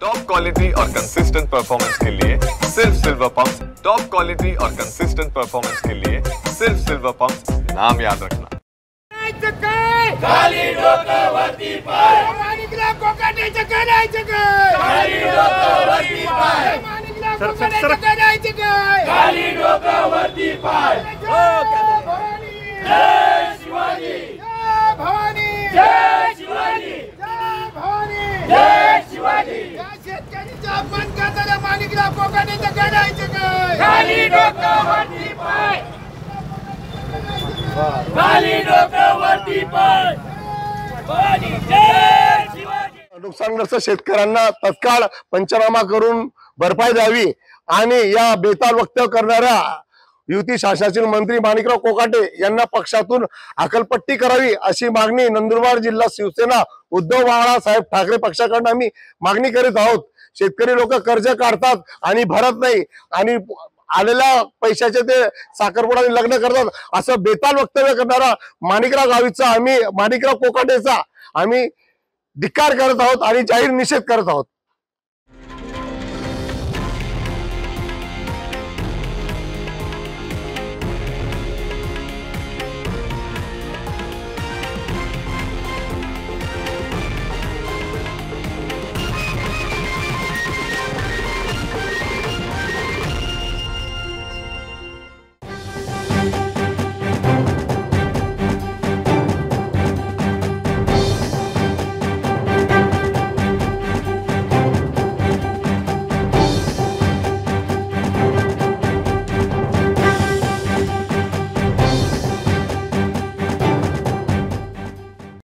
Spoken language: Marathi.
टॉप क्वालिटी और कंसिस्टेंट परफॉर्मेंस के लिए सिर्फ सिल्वर पंप्स। टॉप क्वालिटी और कंसिस्टेंट परफॉर्मेंस के लिए सिर्फ सिल्वर पंप्स, नाम याद रखना। खाली डोकं वरती पाय, माणिकराव कोकाटेचं करायचं काय? खाली डोकं वरती पाय, माणिकराव कोकाटेचं करायचं काय? खाली डोकं वरती पाय। जय शिवाजी, जय भवानी, जय शिवाजी, जय भवानी, जय शिवाजी। या शेतकऱ्याचा अपमान करताना माणिकराव कोकाटेचं करायचं काय? खाली डोकं वरती पाय, खाली डोकं वरती पाय। भवानी, जय शिवाजी। नुकसानग्रस्त शेतकऱ्यांना तत्काळ पंचनामा करून भरपाई द्यावी आणि या बेताल वक्तव्य करणाऱ्या युती शासनाचे मंत्री माणिकराव कोकाटे यांना पक्षातून हकालपट्टी करावी अशी मागणी नंदुरबार जिल्हा शिवसेना उद्धव बाळासाहेब ठाकरे पक्षाकडून आम्ही मागणी करीत आहोत। शेतकरी लोक कर्ज काढतात आणि भरत नाही आणि आलेल्या पैशाचे ते साखरपुड्याने लग्न करतात असं बेताल वक्तव्य करणारा माणिकराव गावीचा माणिकराव कोकाटेचा आम्ही धिक्कार करत आहोत आणि जाहीर निषेध करत आहोत।